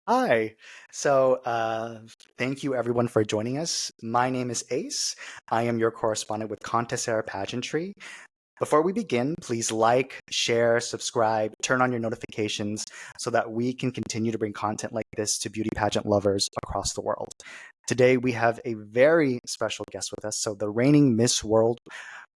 Hi. So, thank you everyone for joining us. My name is Ace. I am your correspondent with Contersera Pageantry. Before we begin, please like, share, subscribe, turn on your notifications so that we can continue to bring content like this to beauty pageant lovers across the world. Today, we have a very special guest with us. So, the reigning Miss World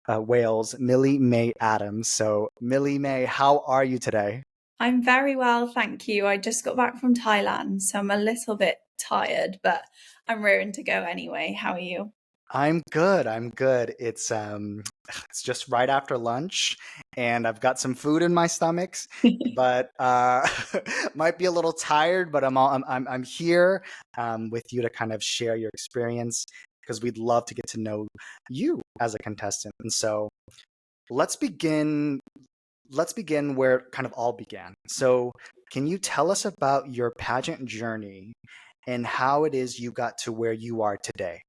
Wales, Millie-Mae Adams. So, Millie-Mae, how are you today? I'm very well, thank you. I just got back from Thailand, so I'm a little bit tired, but I'm raring to go anyway. How are you? I'm good. I'm good. It's just right after lunch and I've got some food in my stomachs, but might be a little tired, but I'm here with you to kind of share your experience because we'd love to get to know you as a contestant. And so let's begin let's begin where it kind of all began. So, can you tell us about your pageant journey and how it is you got to where you are today?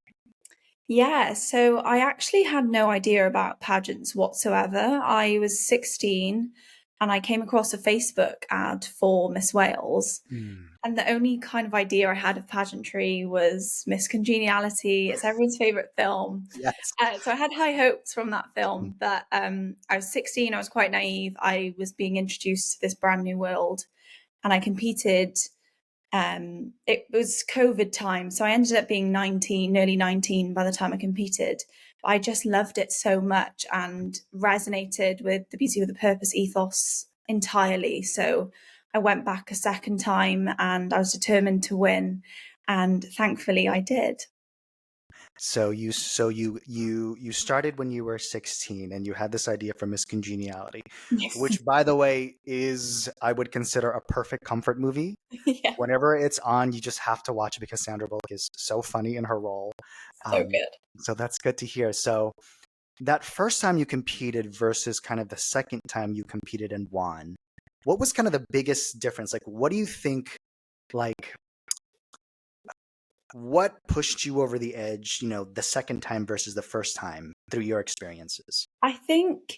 Yeah, so I actually had no idea about pageants whatsoever. I was 16 and I came across a Facebook ad for Miss Wales. Hmm. And the only kind of idea I had of pageantry was Miss Congeniality. It's everyone's favorite film. Yes. So I had high hopes from that film, but I was 16, I was quite naive. I was being introduced to this brand new world and I competed. It was COVID time, so I ended up being 19, nearly 19 by the time I competed. But I just loved it so much and resonated with the Beauty with a Purpose ethos entirely. So I went back a second time and I was determined to win. And thankfully I did. So you started when you were 16 and you had this idea for Miss Congeniality, Yes. which by the way is I would consider a perfect comfort movie. Yeah, Whenever it's on, you just have to watch it because Sandra Bullock is so funny in her role. so Um, good. so that's good to hear. So that first time you competed versus kind of the second time you competed and won, what was kind of the biggest difference? Like, what do you think, like, what pushed you over the edge, the second time versus the first time through your experiences? I think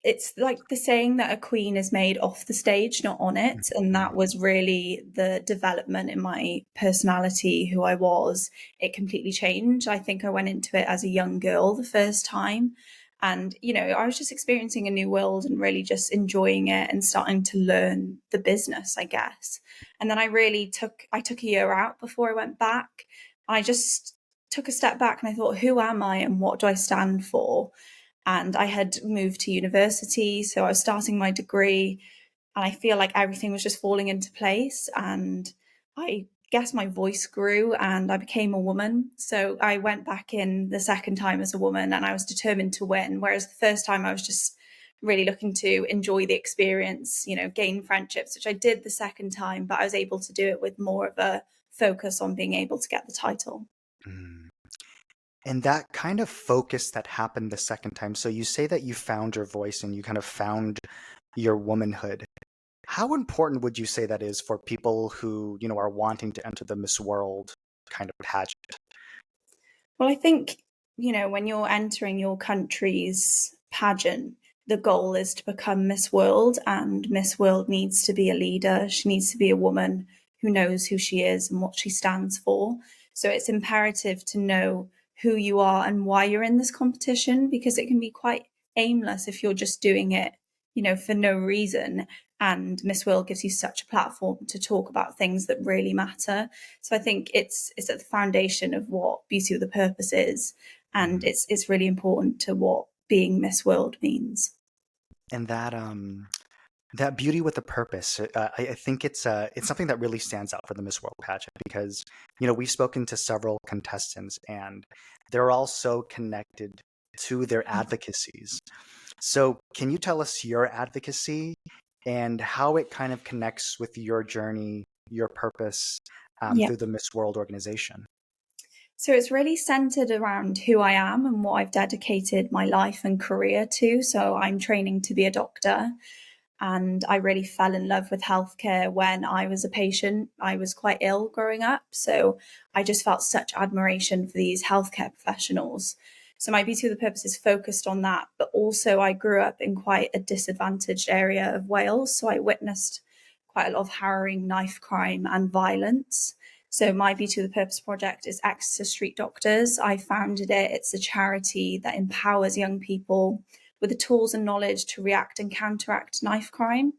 it's like the saying that a queen is made off the stage, not on it. And Mhm. that was really the development in my personality, who I was. It completely changed. I think I went into it as a young girl the first time. And, I was just experiencing a new world and really just enjoying it and starting to learn the business, I guess. And then I took a year out before I went back. I just took a step back and I thought, who am I and what do I stand for? And I had moved to university, so I was starting my degree, and I feel like everything was just falling into place. And I guess my voice grew and I became a woman. So I went back in the second time as a woman and I was determined to win. Whereas the first time I was just really looking to enjoy the experience, gain friendships, which I did the second time, but I was able to do it with more of a focus on being able to get the title. Mm. And that kind of focus that happened the second time. So you say that you found your voice and you kind of found your womanhood. How important would you say that is for people who, are wanting to enter the Miss World kind of pageant? Well, I think, when you're entering your country's pageant, the goal is to become Miss World, and Miss World needs to be a leader. She needs to be a woman who knows who she is and what she stands for. So it's imperative to know who you are and why you're in this competition, because it can be quite aimless if you're just doing it, for no reason. And Miss World gives you such a platform to talk about things that really matter. So I think it's at the foundation of what Beauty with a Purpose is, and Mm. it's really important to what being Miss World means. And that beauty with a purpose, I think it's something that really stands out for the Miss World pageant because we've spoken to several contestants and they're all so connected to their advocacies. So, can you tell us your advocacy and how it kind of connects with your journey, your purpose Yeah. through the Miss World organization? So it's really centered around who I am and what I've dedicated my life and career to. So I'm training to be a doctor. And I really fell in love with healthcare when I was a patient. I was quite ill growing up. So I just felt such admiration for these healthcare professionals. So my Beauty with a Purpose is focused on that. But also, I grew up in quite a disadvantaged area of Wales. So I witnessed quite a lot of harrowing knife crime and violence. So my Beauty with a Purpose project is Access to Street Doctors. I founded it. It's a charity that empowers young people with the tools and knowledge to react and counteract knife crime.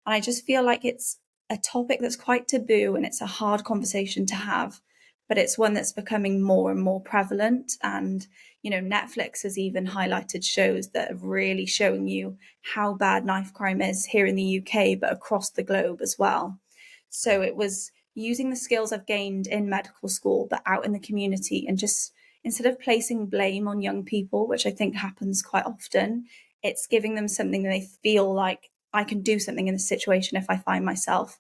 And I just feel like it's a topic that's quite taboo and it's a hard conversation to have, but it's one that's becoming more and more prevalent. And, Netflix has even highlighted shows that are really showing you how bad knife crime is here in the UK, but across the globe as well. So it was using the skills I've gained in medical school, but out in the community, and just instead of placing blame on young people, which I think happens quite often, it's giving them something that they feel like I can do something in this situation if I find myself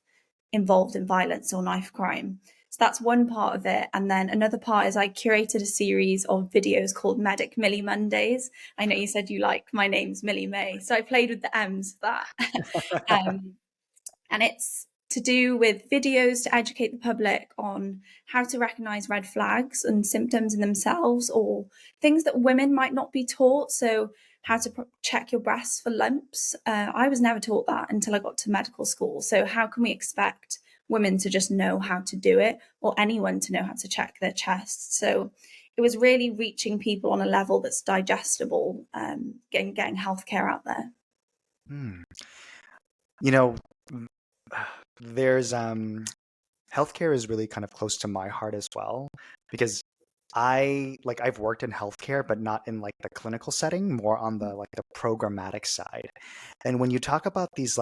involved in violence or knife crime. So that's one part of it. And then another part is I curated a series of videos called Medic Millie Mondays. I know you said you like my name's Millie-Mae, so I played with the M's for that. And it's to do with videos to educate the public on how to recognize red flags and symptoms in themselves, or things that women might not be taught. So how to check your breasts for lumps. I was never taught that until I got to medical school. So how can we expect women to just know how to do it, or anyone to know how to check their chest? So it was really reaching people on a level that's digestible, getting healthcare out there. You know, there's healthcare is really kind of close to my heart as well, because I've worked in healthcare, but not in like the clinical setting, more on the programmatic side. And when you talk about these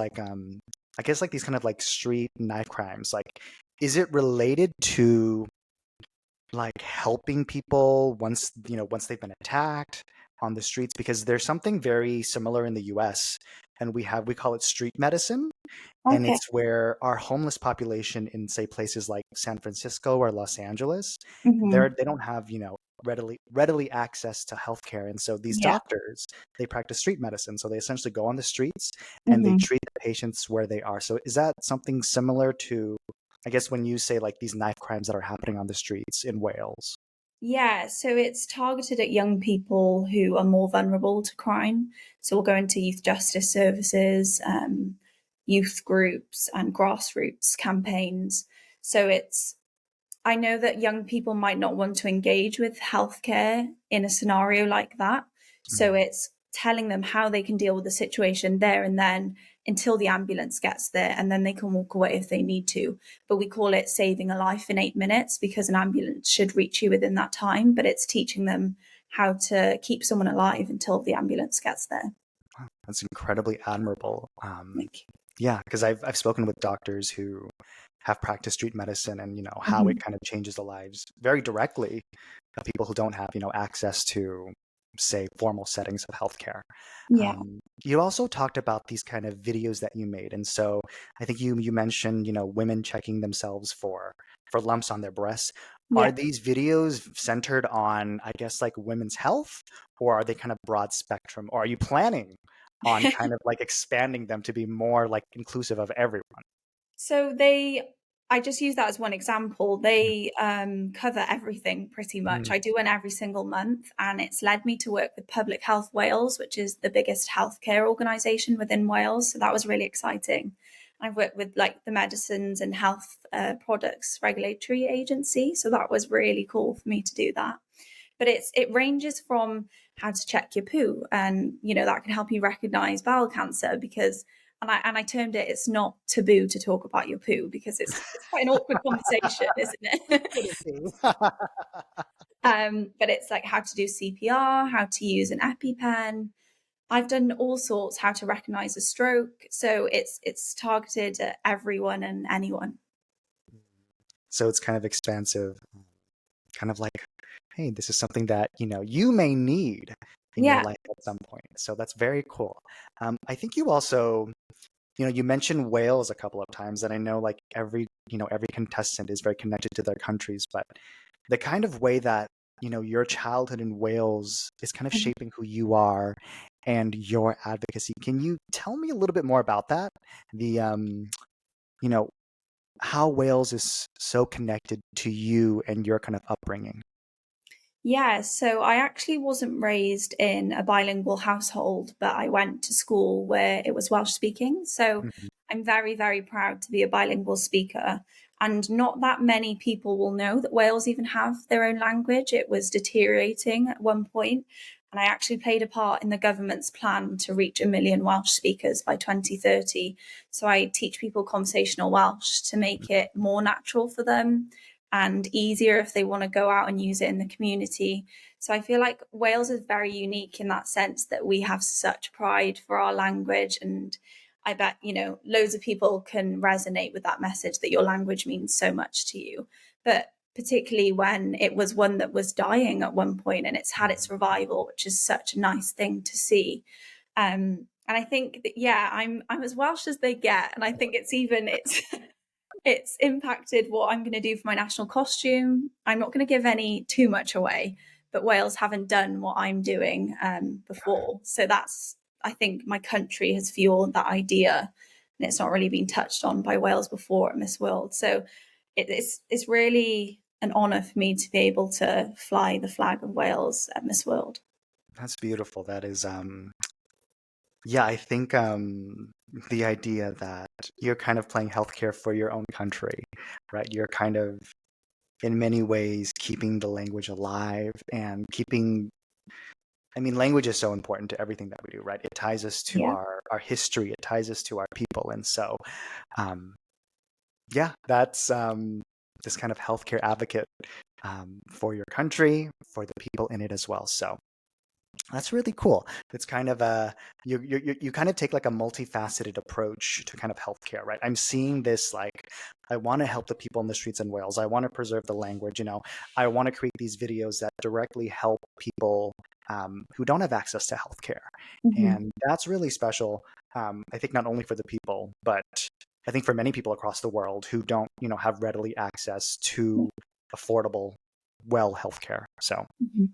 I guess like these kind of like street knife crimes, like is it related to like helping people once they've been attacked on the streets? Because there's something very similar in the US, and we call it street medicine. And Okay. it's where our homeless population in, say, places like San Francisco or Los Angeles, Mm-hmm. they don't have, readily access to healthcare. And so these Yeah. doctors, they practice street medicine. So they essentially go on the streets and they Mm-hmm. treat the patients where they are. So is that something similar to, I guess, when you say like these knife crimes that are happening on the streets in Wales? Yeah, so it's targeted at young people who are more vulnerable to crime. So we'll go into youth justice services, youth groups, and grassroots campaigns. So I know that young people might not want to engage with healthcare in a scenario like that. So Mhm. it's telling them how they can deal with the situation there and then until the ambulance gets there, and then they can walk away if they need to. But we call it saving a life in 8 minutes because an ambulance should reach you within that time. But it's teaching them how to keep someone alive until the ambulance gets there. That's incredibly admirable. Like, Yeah, because I've spoken with doctors who have practiced street medicine, and how it mhm. kind of changes the lives very directly of people who don't have access to, say, formal settings of healthcare. Yeah, You also talked about these kind of videos that you made, and so I think you mentioned women checking themselves for lumps on their breasts. Are yeah. these videos centered on, I guess, like women's health, or are they kind of broad spectrum, or are you planning on kind of like expanding them to be more like inclusive of everyone? So I just use that as one example. They cover everything pretty much. Mm. I do one every single month, and it's led me to work with Public Health Wales, which is the biggest healthcare organisation within Wales. So that was really exciting. I've worked with like the Medicines and Health Products Regulatory Agency, so that was really cool for me to do that. But it ranges from how to check your poo, and that can help you recognise bowel cancer because and I termed it, it's not taboo to talk about your poo because it's quite an awkward conversation, isn't it? Could it be? But it's like how to do CPR, how to use an EpiPen. I've done all sorts, how to recognize a stroke. So it's targeted at everyone and anyone. So it's kind of expansive, kind of like, hey, this is something that you may need in your Yeah. life at some point. So that's very cool. I think you also, you mentioned Wales a couple of times, and I know like every contestant is very connected to their countries, but the kind of way that your childhood in Wales is kind of shaping who you are and your advocacy. Can you tell me a little bit more about that? The you know how Wales is so connected to you and your kind of upbringing. Yeah, so I actually wasn't raised in a bilingual household, but I went to school where it was Welsh speaking. So Mhm. I'm very, very proud to be a bilingual speaker. And not that many people will know that Wales even have their own language. It was deteriorating at one point, and I actually played a part in the government's plan to reach 1 million Welsh speakers by 2030. So I teach people conversational Welsh to make it more natural for them and easier if they want to go out and use it in the community. So I feel like Wales is very unique in that sense that we have such pride for our language. And I bet, loads of people can resonate with that message that your language means so much to you. But particularly when it was one that was dying at one point and it's had its revival, which is such a nice thing to see. And I think that, yeah, I'm as Welsh as they get. And I think it's impacted what I'm going to do for my national costume. I'm not going to give any too much away, but Wales haven't done what I'm doing before. So that's, I think my country has fueled that idea, and it's not really been touched on by Wales before at Miss World. So it's really an honour for me to be able to fly the flag of Wales at Miss World. That's beautiful. That is, yeah, I think the idea that you're kind of playing healthcare for your own country, right? You're kind of, in many ways, keeping the language alive and keeping, I mean, language is so important to everything that we do, right? It ties us to Yeah. our history, it ties us to our people. And so, um, yeah, that's this kind of healthcare advocate for your country, for the people in it as well. So that's really cool. It's kind of a you kind of take like a multifaceted approach to kind of healthcare, right? I'm seeing this like I want to help the people in the streets in Wales. I want to preserve the language. I want to create these videos that directly help people who don't have access to healthcare, Mm-hmm. and that's really special. I think not only for the people, but I think for many people across the world who don't, have readily access to affordable, well healthcare. So. Mm-hmm.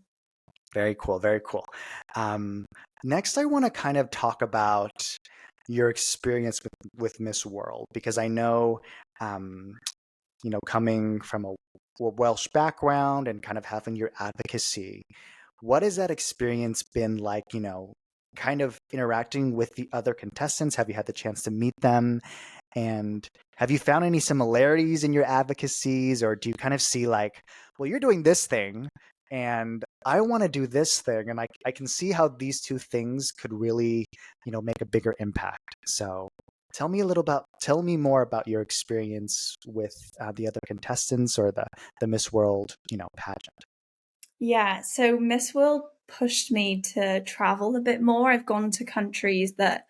Very cool, very cool. Um, Next, I want to kind of talk about your experience with Miss World because I know, um, coming from a Welsh background and kind of having your advocacy, what has that experience been like? Kind of interacting with the other contestants. Have you had the chance to meet them? And have you found any similarities in your advocacies, or do you kind of see like, well, you're doing this thing and I want to do this thing, and I can see how these two things could really, make a bigger impact. So tell me more about your experience with the other contestants or the Miss World, pageant. Yeah, so Miss World pushed me to travel a bit more. I've gone to countries that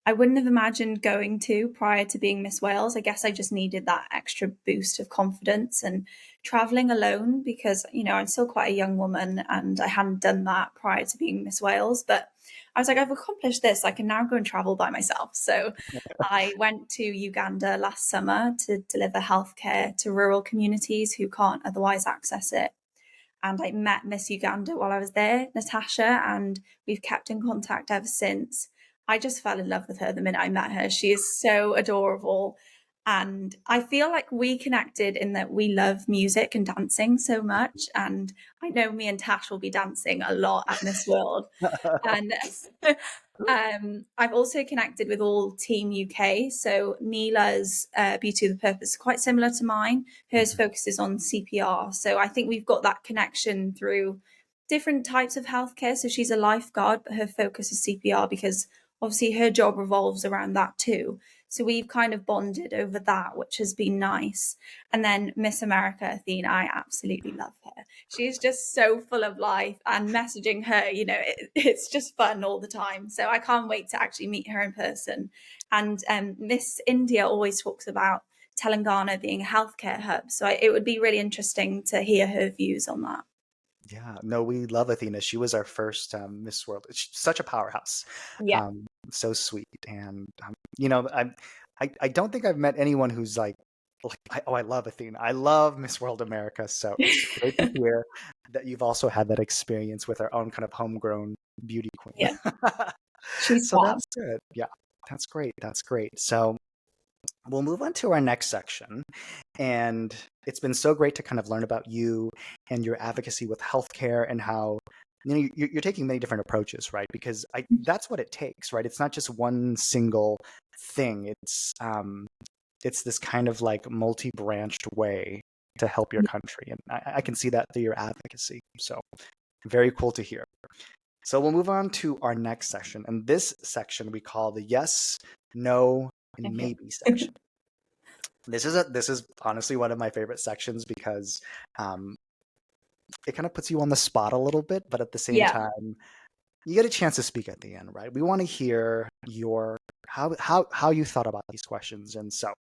I wouldn't have imagined going to prior to being Miss Wales. I guess I just needed that extra boost of confidence and traveling alone because, I'm still quite a young woman and I hadn't done that prior to being Miss Wales. But I was like, I've accomplished this. I can now go and travel by myself. So I went to Uganda last summer to deliver healthcare to rural communities who can't otherwise access it. And I met Miss Uganda while I was there, Natasha, and we've kept in contact ever since. I just fell in love with her the minute I met her. She is so adorable. And I feel like we connected in that we love music and dancing so much. And I know me and Tash will be dancing a lot at Miss World. And I've also connected with all Team UK. So Neela's Beauty of the Purpose is quite similar to mine. Hers focuses on CPR. So I think we've got that connection through different types of healthcare. So she's a lifeguard, but her focus is CPR because obviously her job revolves around that too. So we've kind of bonded over that, which has been nice. And then Miss America, Athena, I absolutely love her. She's just so full of life, and messaging her, it's just fun all the time. So I can't wait to actually meet her in person. And Miss India always talks about Telangana being a healthcare hub. So it would be really interesting to hear her views on that. Yeah, no, we love Athena. She was our first Miss World. She's such a powerhouse, Yeah. so sweet, and I don't think I've met anyone who's I love Athena. I love Miss World America. So it's great to hear that you've also had that experience with our own kind of homegrown beauty queen. Yeah. She's So fab. that's good. Yeah, that's great. That's great. So we'll move on to our next section. And it's been so great to kind of learn about you and your advocacy with healthcare and how you're taking many different approaches, right? Because that's what it takes, right? It's not just one single thing. It's this kind of like multi-branched way to help your country, and I can see that through your advocacy. So very cool to hear. So we'll move on to our next section, and this section we call the yes, no, and Okay. maybe section. This is honestly one of my favorite sections because it kind of puts you on the spot a little bit, but at the same time, you get a chance to speak at the end, right? We want to hear your how you thought about these questions, and so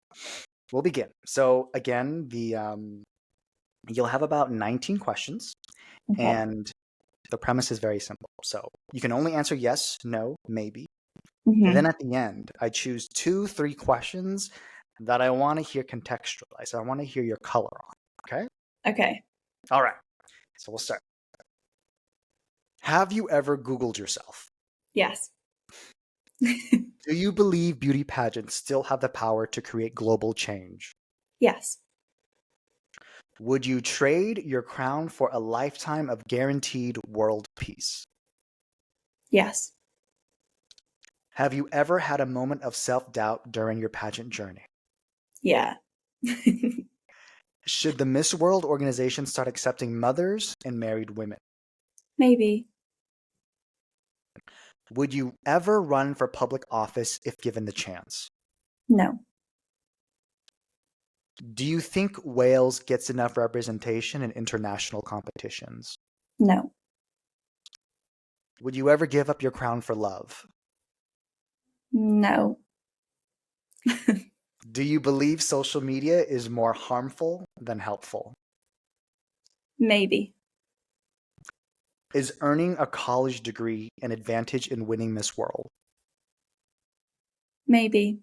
we'll begin. So again, you'll have about 19 questions, Okay. and the premise is very simple. So you can only answer yes, no, maybe. Mm-hmm. And then at the end, I choose 2-3 questions that I want to hear contextualized. I want to hear your color on. Okay? Okay. All right. So we'll start. Have you ever Googled yourself? Yes. Do you believe beauty pageants still have the power to create global change? Yes. Would you trade your crown for a lifetime of guaranteed world peace? Yes. Have you ever had a moment of self-doubt during your pageant journey? Yeah. Should the Miss World organization start accepting mothers and married women? Maybe. Would you ever run for public office if given the chance? No. Do you think Wales gets enough representation in international competitions? No. Would you ever give up your crown for love? No. Do you believe social media is more harmful than helpful? Maybe. Is earning a college degree an advantage in winning Miss World? Maybe.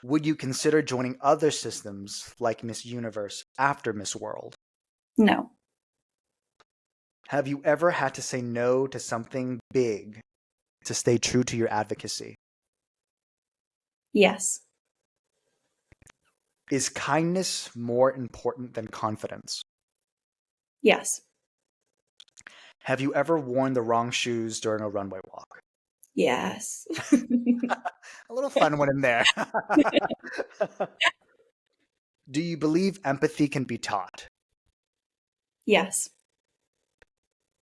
Would you consider joining other systems like Miss Universe after Miss World? No. Have you ever had to say no to something big to stay true to your advocacy? Yes. Is kindness more important than confidence? Yes. Have you ever worn the wrong shoes during a runway walk? Yes. A little fun one in there. Do you believe empathy can be taught? Yes.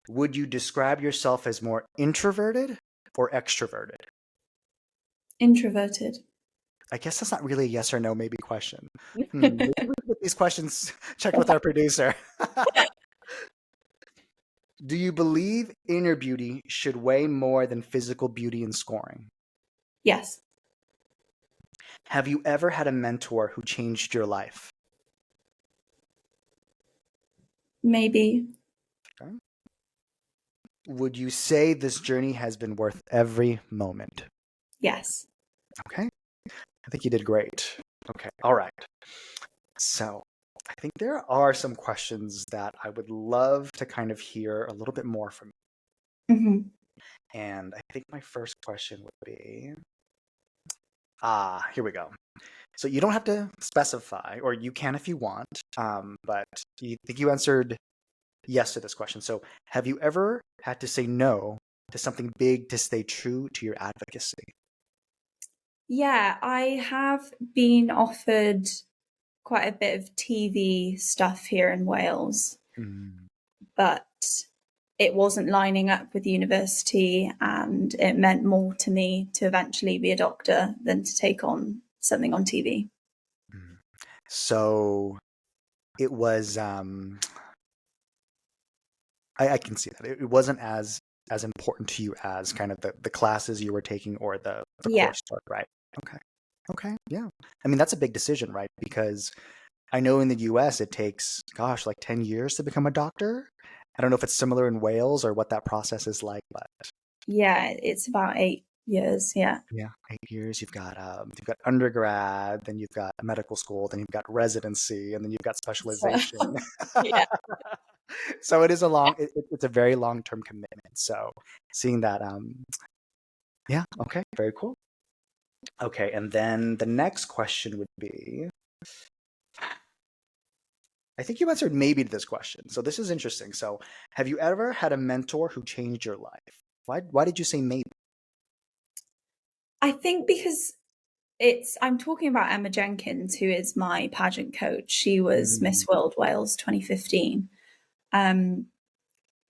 Would you describe yourself as more introverted or extroverted? Introverted. I guess that's not really a yes or no maybe question. Maybe we can get these questions checked with our producer. Do you believe inner beauty should weigh more than physical beauty in scoring? Yes. Have you ever had a mentor who changed your life? Maybe. Okay. Would you say this journey has been worth every moment? Yes. Okay. I think you did great. Okay. All right. So I think there are some questions that I would love to kind of hear a little bit more from you. Mm-hmm. And I think my first question would be, here we go. So you don't have to specify, or you can if you want, but you think you answered yes to this question. So have you ever had to say no to something big to stay true to your advocacy? Yeah, I have been offered quite a bit of TV stuff here in Wales, but it wasn't lining up with university, and it meant more to me to eventually be a doctor than to take on something on TV. So it was, I can see that. It wasn't as important to you as kind of the classes you were taking or the Yeah. coursework, right? Okay. Okay. Yeah. I mean, that's a big decision, right? Because I know in the US it takes, gosh, like 10 years to become a doctor. I don't know if it's similar in Wales or what that process is like, but Yeah, it's about 8 years. Yeah. yeah, 8 years. You've got undergrad, then you've got medical school, then you've got residency, and then you've got So, specialization. yeah. So it is it's a very long-term commitment. So seeing that, yeah, okay, very cool. Okay, and then the next question would be, I think you answered maybe to this question. So this is interesting. So have you ever had a mentor who changed your life? Why did you say maybe? I think because I'm talking about Emma Jenkins, who is my pageant coach. She was Mm, Miss World Wales 2015. Um,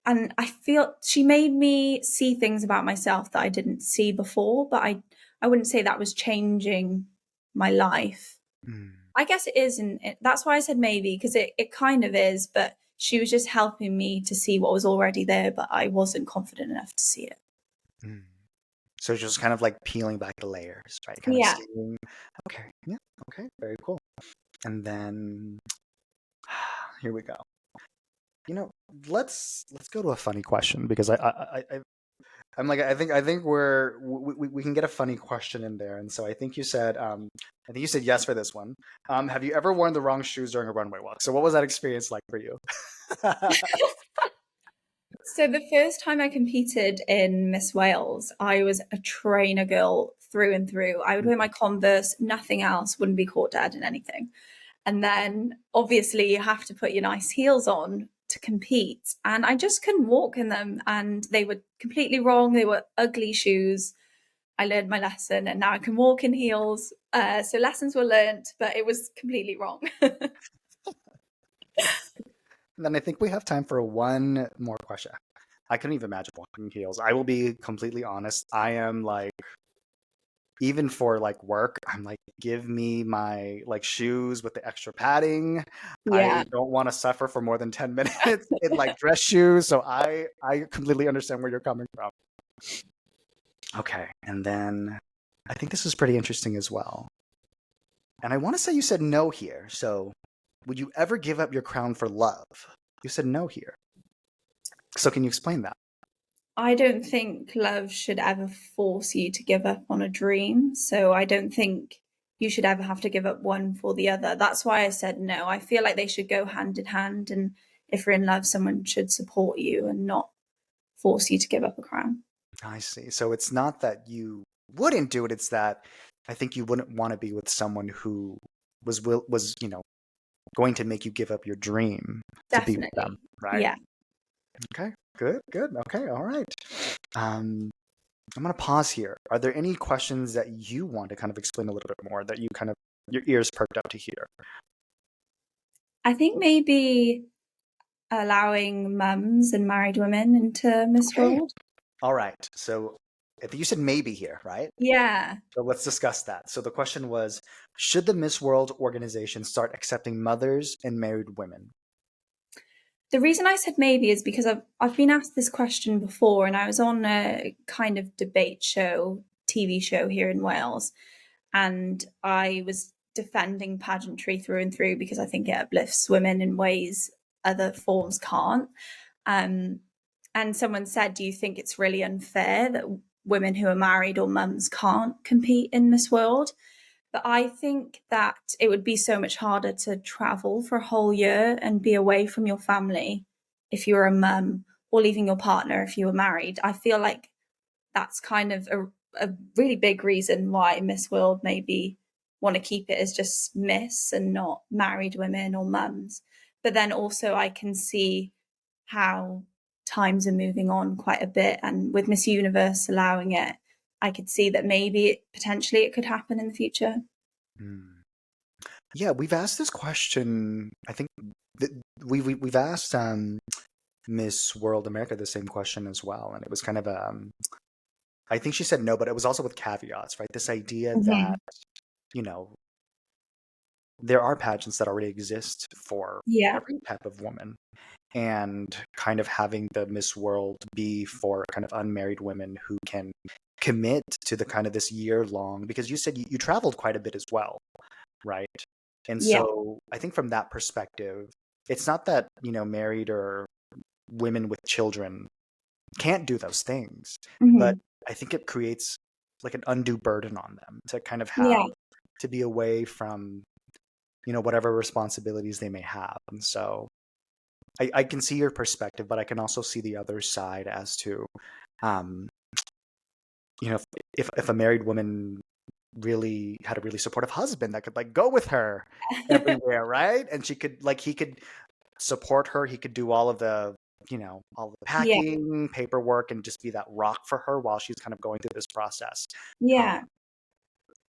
and I feel she made me see things about myself that I didn't see before, but I wouldn't say that was changing my life. mm, I guess it is, and that's why I said maybe, because it kind of is, but she was just helping me to see what was already there, but I wasn't confident enough to see it. mm. So just kind of like peeling back the layers, right? Kind of Yeah. seeing, okay, yeah, okay, very cool. And then here we go. You know, let's go to a funny question because I'm like I think we can get a funny question in there, and so I think you said yes for this one. Have you ever worn the wrong shoes during a runway walk? So what was that experience like for you? So the first time I competed in Miss Wales, I was a trainer girl through and through. I would wear my Converse, nothing else, wouldn't be caught dead in anything. And then obviously you have to put your nice heels on to compete. And I just couldn't walk in them. And they were completely wrong. They were ugly shoes. I learned my lesson and now I can walk in heels. So lessons were learnt, but it was completely wrong. And then I think we have time for one more question. I couldn't even imagine walking in heels. I will be completely honest. I am like, even for like work, I'm like, give me my like shoes with the extra padding. Yeah. I don't want to suffer for more than 10 minutes in like dress shoes. So I completely understand where you're coming from. Okay. And then I think this is pretty interesting as well. And I want to say you said no here. So would you ever give up your crown for love? You said no here. So can you explain that? I don't think love should ever force you to give up on a dream. So I don't think you should ever have to give up one for the other. That's why I said no. I feel like they should go hand in hand. And if you're in love, someone should support you and not force you to give up a crown. I see. So it's not that you wouldn't do it, it's that I think you wouldn't want to be with someone who was, going to make you give up your dream to be with them, Definitely. right? Yeah. Okay. Good, good. Okay, all right. Um, I'm gonna pause here. Are there any questions that you want to kind of explain a little bit more that you kind of your ears perked up to hear? I think maybe allowing mums and married women into Miss Okay. World. All right. So I think you said maybe here, right? Yeah. So let's discuss that. So the question was, should the Miss World organization start accepting mothers and married women? The reason I said maybe is because I've been asked this question before, and I was on a kind of debate show, TV show here in Wales, and I was defending pageantry through and through because I think it uplifts women in ways other forms can't. Um, and someone said, "Do you think it's really unfair that women who are married or mums can't compete in Miss World?" But I think that it would be so much harder to travel for a whole year and be away from your family if you were a mum, or leaving your partner if you were married. I feel like that's kind of a really big reason why Miss World maybe want to keep it as just Miss and not married women or mums. But then also I can see how times are moving on quite a bit, and with Miss Universe allowing it, I could see that maybe potentially it could happen in the future. Hmm. Yeah, we've asked this question. I think that we've asked Miss World America the same question as well, and it was kind of I think she said no, but it was also with caveats, right? This idea that Mhm. you know there are pageants that already exist for Yeah. every type of woman, and kind of having the Miss World be for kind of unmarried women who can commit to the kind of this year long, because you said you traveled quite a bit as well, right? And Yeah. so I think from that perspective, it's not that, married or women with children can't do those things, but Mhm. I think it creates like an undue burden on them to kind of have Yeah. to be away from, whatever responsibilities they may have. And so I can see your perspective, but I can also see the other side as to, um, if a married woman really had a really supportive husband that could like go with her everywhere, right? And he could support her. He could do all of the, all the Yeah. packing, paperwork, and just be that rock for her while she's kind of going through this process. Yeah.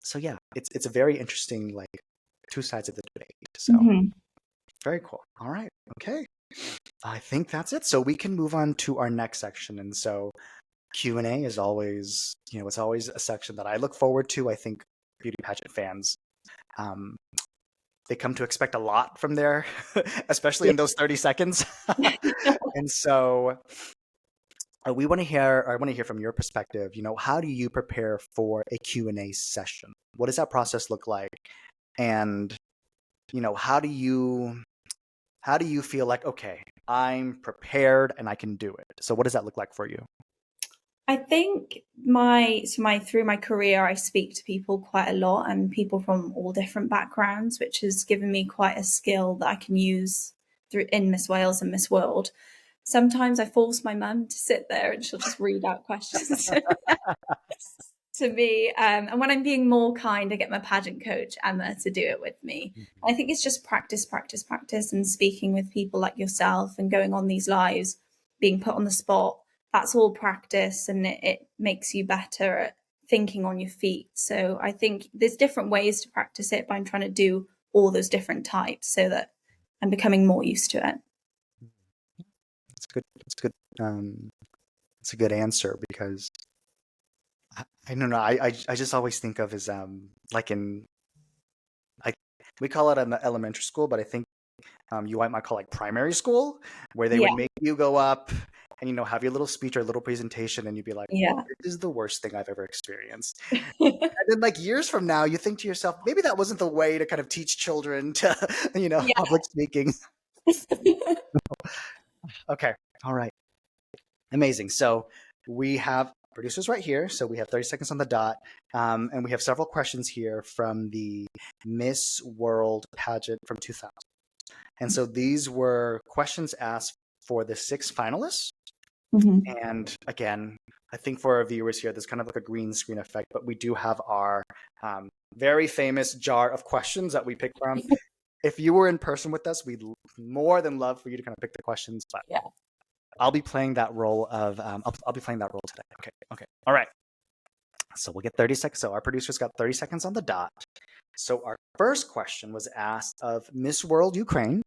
So yeah, it's a very interesting, like, two sides of the debate. So Mm-hmm. very cool. All right. Okay. I think that's it. So we can move on to our next section. And so Q&A is always, it's always a section that I look forward to. I think beauty pageant fans, um, they come to expect a lot from there, especially in those 30 seconds. And so I want to hear from your perspective, how do you prepare for a Q&A session? What does that process look like? And, how do you feel like, okay, I'm prepared and I can do it? So what does that look like for you? I think through my career, I speak to people quite a lot, and people from all different backgrounds, which has given me quite a skill that I can use in Miss Wales and Miss World. Sometimes I force my mum to sit there and she'll just read out questions to me. And when I'm being more kind, I get my pageant coach, Emma, to do it with me. I think it's just practice, practice, practice, and speaking with people like yourself and going on these lives, being put on the spot. That's all practice, and it makes you better at thinking on your feet. So I think there's different ways to practice it, but I'm trying to do all those different types so that I'm becoming more used to it. It's good. It's good. It's a good answer because I don't know. I just always think of as like we call it an elementary school, but I think you might call like primary school, where they would Yeah. make you go up and have your little speech or little presentation, and you'd be like, Yeah. "This is the worst thing I've ever experienced." And then like years from now, you think to yourself, maybe that wasn't the way to kind of teach children to public speaking. Okay, all right, amazing. So we have producers right here. So we have 30 seconds on the dot, and we have several questions here from the Miss World pageant from 2000. And so these were questions asked for the 6 finalists. Mm-hmm. And again, I think for our viewers here, there's kind of like a green screen effect, but we do have our very famous jar of questions that we pick from. If you were in person with us, we'd more than love for you to kind of pick the questions, but Yeah. I'll be playing that role of I'll be playing that role today. Okay. All right. So we'll get 30 seconds. So our producers got 30 seconds on the dot. So our first question was asked of Miss World Ukraine.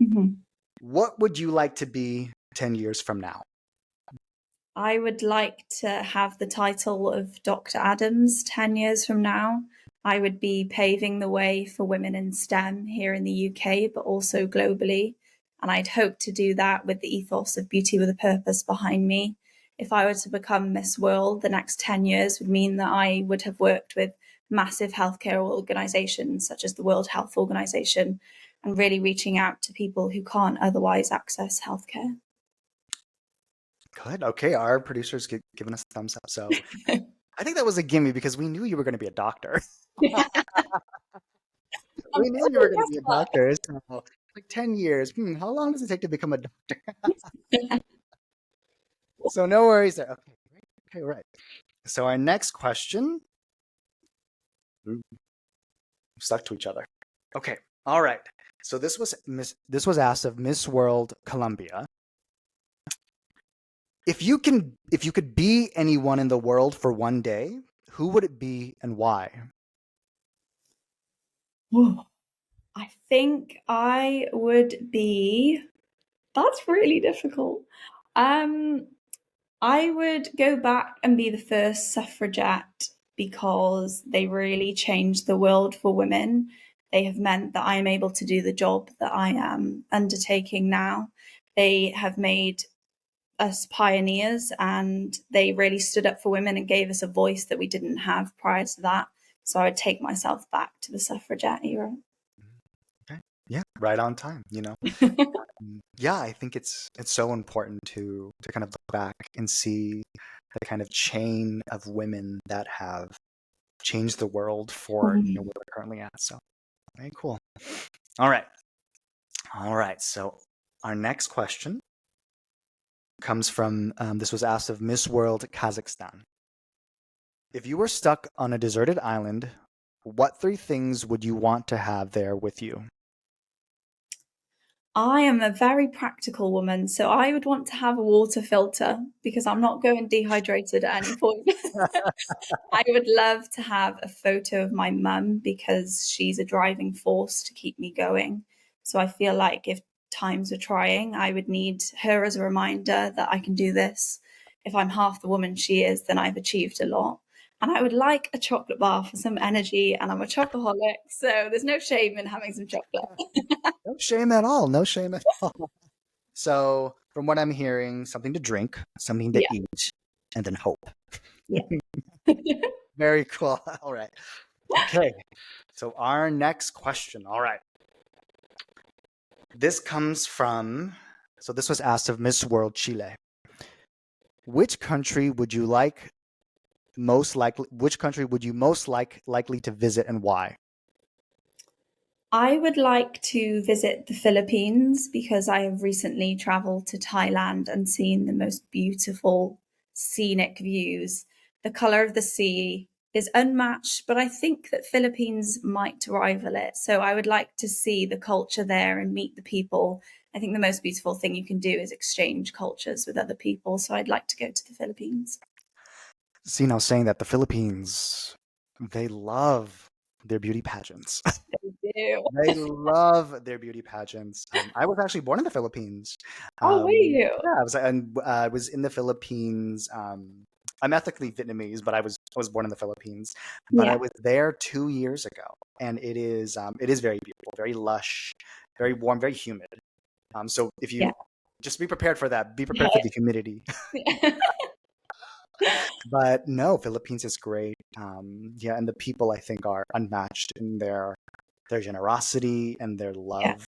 Mm-hmm. What would you like to be 10 years from now? I would like to have the title of Dr. Adams 10 years from now. I would be paving the way for women in STEM here in the UK, but also globally. And I'd hope to do that with the ethos of beauty with a purpose behind me. If I were to become Miss World, the next 10 years would mean that I would have worked with massive healthcare organizations such as the World Health Organization and really reaching out to people who can't otherwise access healthcare. Good. Okay. Our producer's giving us a thumbs up. So I think that was a gimme because we knew you were going to be a doctor. We knew you were going to be a doctor. So like 10 years. How long does it take to become a doctor? So no worries there. Okay. Right. So our next question. Ooh, stuck to each other. Okay. All right. So this was asked of Miss World Colombia. If you could be anyone in the world for one day, who would it be and why? I think I would be. That's really difficult. I would go back and be the first suffragette because they really changed the world for women. They have meant that I am able to do the job that I am undertaking now. They have made us pioneers, and they really stood up for women and gave us a voice that we didn't have prior to that. So I would take myself back to the suffragette era. Okay. Yeah, right on time, Yeah, I think it's so important to kind of look back and see the kind of chain of women that have changed the world for where we're currently at. So very cool. All right. So our next question comes from this was asked of Miss World Kazakhstan. If you were stuck on a deserted island, what three things would you want to have there with you? I am a very practical woman, so I would want to have a water filter because I'm not going dehydrated at any point. I would love to have a photo of my mum because she's a driving force to keep me going. So I feel like if times are trying, I would need her as a reminder that I can do this. If I'm half the woman she is, then I've achieved a lot. And I would like a chocolate bar for some energy, and I'm a chocoholic, so there's no shame in having some chocolate. No shame at all. No shame at all. So, from what I'm hearing, something to drink, something to Yeah, eat, and then hope. yeah. Very cool. All right. Okay. So, our next question. All right. This comes from, so this was asked of Miss World Chile. Which country would you like most likely, which country would you most likely to visit and why? I would like to visit the Philippines because I have recently traveled to Thailand and seen the most beautiful scenic views. The color of the sea is unmatched, but I think that Philippines might rival it. So I would like to see the culture there and meet the people. I think the most beautiful thing you can do is exchange cultures with other people. So I'd like to go to the Philippines. See, now saying that the Philippines, they love their beauty pageants. They do. They love their beauty pageants. I was actually born in the Philippines. Oh, were you? Yeah, I was in the Philippines. I'm ethnically Vietnamese, but I was born in the Philippines. But I Yeah, was there 2 years ago, and it is very beautiful, very lush, very warm, very humid. So if yeah. you just be prepared for that, be prepared for the humidity. But no, Philippines is great. Yeah, and the people I think are unmatched in their generosity and their Yeah. love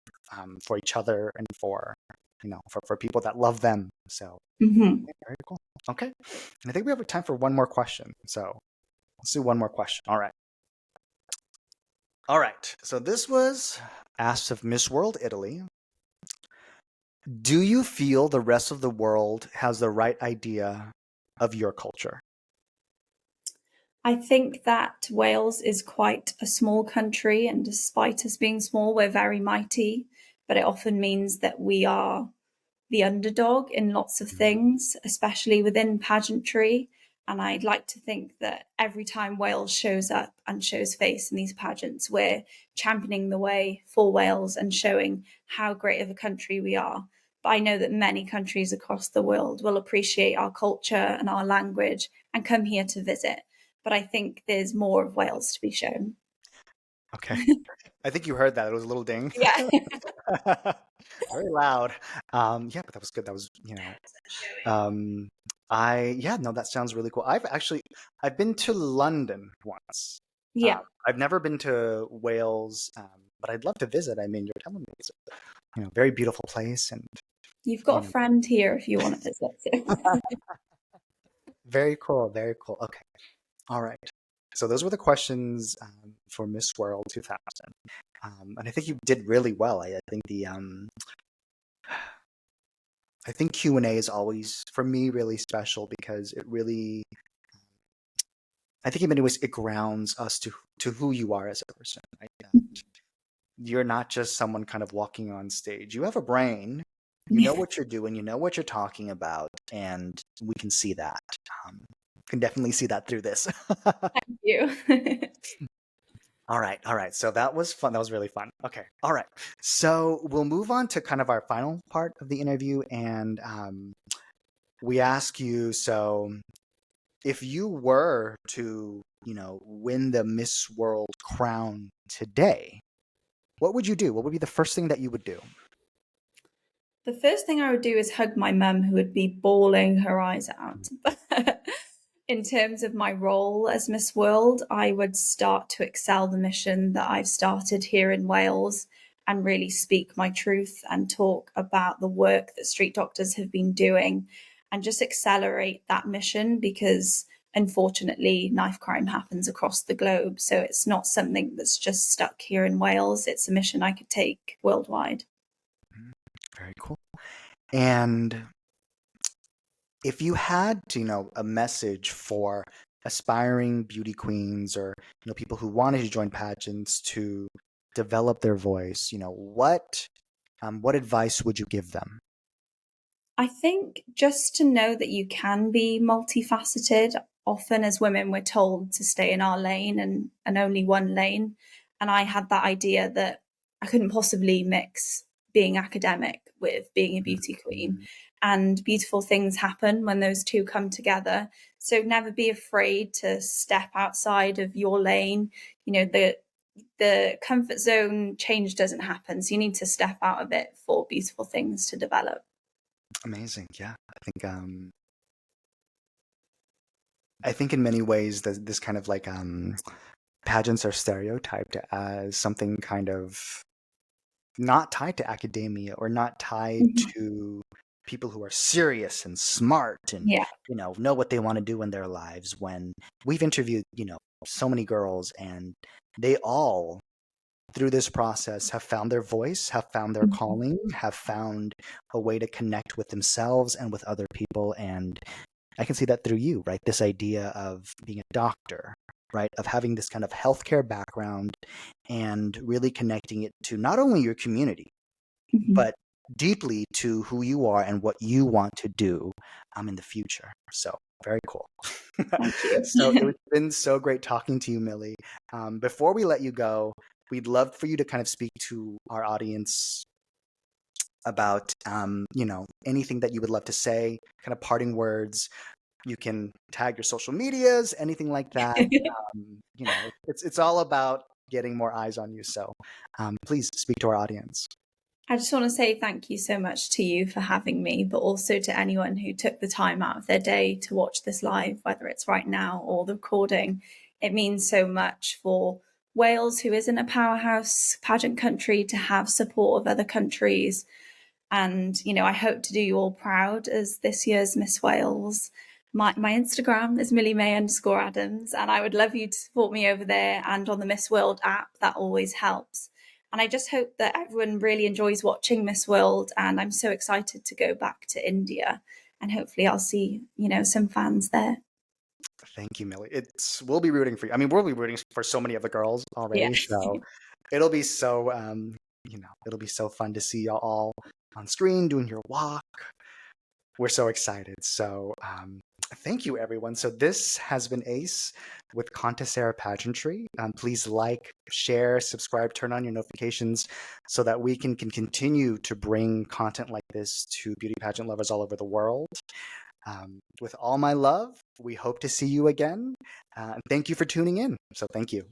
for each other and for people that love them. So Hmm. yeah, very cool. Okay, and I think we have time for one more question. So let's do one more question. All right. All right. So this was asked of Miss World Italy. Do you feel the rest of the world has the right idea of your culture? I think that Wales is quite a small country, and despite us being small, we're very mighty. But it often means that we are the underdog in lots of Mhm. things, especially within pageantry. And I'd like to think that every time Wales shows up and shows face in these pageants, we're championing the way for Wales and showing how great of a country we are. But I know that many countries across the world will appreciate our culture and our language and come here to visit. But I think there's more of Wales to be shown. Okay. I think you heard that. It was a little ding. Yeah. Very loud. Yeah, but that was good. That was. Um, yeah, no, that sounds really cool. I've been to London once. Yeah. I've never been to Wales, but I'd love to visit. I mean, you're telling me it's a very beautiful place, and You've you got a know, friend here if you want to visit too. very cool, very cool. Okay, all right. So those were the questions for Miss World 2000, and I think you did really well. I think I think Q&A is always for me really special because it really I think in many ways it grounds us to who you are as a person. Right? You're not just someone kind of walking on stage. You have a brain. You know Yeah. what you're doing. You know what you're talking about, and we can see that. Can definitely see that through this. You. All right. So that was fun. That was really fun. Okay. All right. So we'll move on to kind of our final part of the interview, and we ask you. So, if you were to, win the Miss World crown today, what would you do? What would be the first thing that you would do? The first thing I would do is hug my mum, who would be bawling her eyes out. But in terms of my role as Miss World, I would start to excel the mission that I've started here in Wales and really speak my truth and talk about the work that street doctors have been doing and just accelerate that mission because unfortunately knife crime happens across the globe. So it's not something that's just stuck here in Wales. It's a mission I could take worldwide. Mhm. Very cool. And if you had, a message for aspiring beauty queens or people who wanted to join pageants to develop their voice, what advice would you give them? I think just to know that you can be multifaceted. Often as women, we're told to stay in our lane and only one lane. And I had that idea that I couldn't possibly mix being academic with being a beauty queen. Mhm. And beautiful things happen when those two come together. So never be afraid to step outside of your lane. The comfort zone change doesn't happen. So you need to step out of it for beautiful things to develop. Amazing. Yeah. I think in many ways this kind of like pageants are stereotyped as something kind of not tied to academia or not tied Mhm. to people who are serious and smart and Yeah. know what they want to do in their lives. When we've interviewed so many girls, and they all through this process have found their voice, have found their Mhm. calling, have found a way to connect with themselves and with other people. And I can see that through you, right? This idea of being a doctor, right? Of having this kind of healthcare background and really connecting it to not only your community, Mhm. but deeply to who you are and what you want to do in the future. So very cool. Thank you. So it's been so great talking to you, Millie. Before we let you go, we'd love for you to kind of speak to our audience about anything that you would love to say, kind of parting words. You can tag your social medias, anything like that. It's all about getting more eyes on you. So please speak to our audience. I just want to say thank you so much to you for having me, but also to anyone who took the time out of their day to watch this live, whether it's right now or the recording. It means so much for Wales, who isn't a powerhouse pageant country, to have support of other countries. And, I hope to do you all proud as this year's Miss Wales. My Instagram is Millie-Mae_Adams, and I would love you to support me over there and on the Miss World app. That always helps. And I just hope that everyone really enjoys watching Miss World. And I'm so excited to go back to India. And hopefully I'll see, some fans there. Thank you, Millie. We'll be rooting for you. I mean, we'll be rooting for so many of the girls Yeah. already. So it'll be so it'll be so fun to see y'all all on screen doing your walk. We're so excited. So thank you, everyone. So this has been Ayce with Contersera Pageantry. Please like, share, subscribe, turn on your notifications so that we can continue to bring content like this to beauty pageant lovers all over the world. With all my love, we hope to see you again. Thank you for tuning in. So thank you.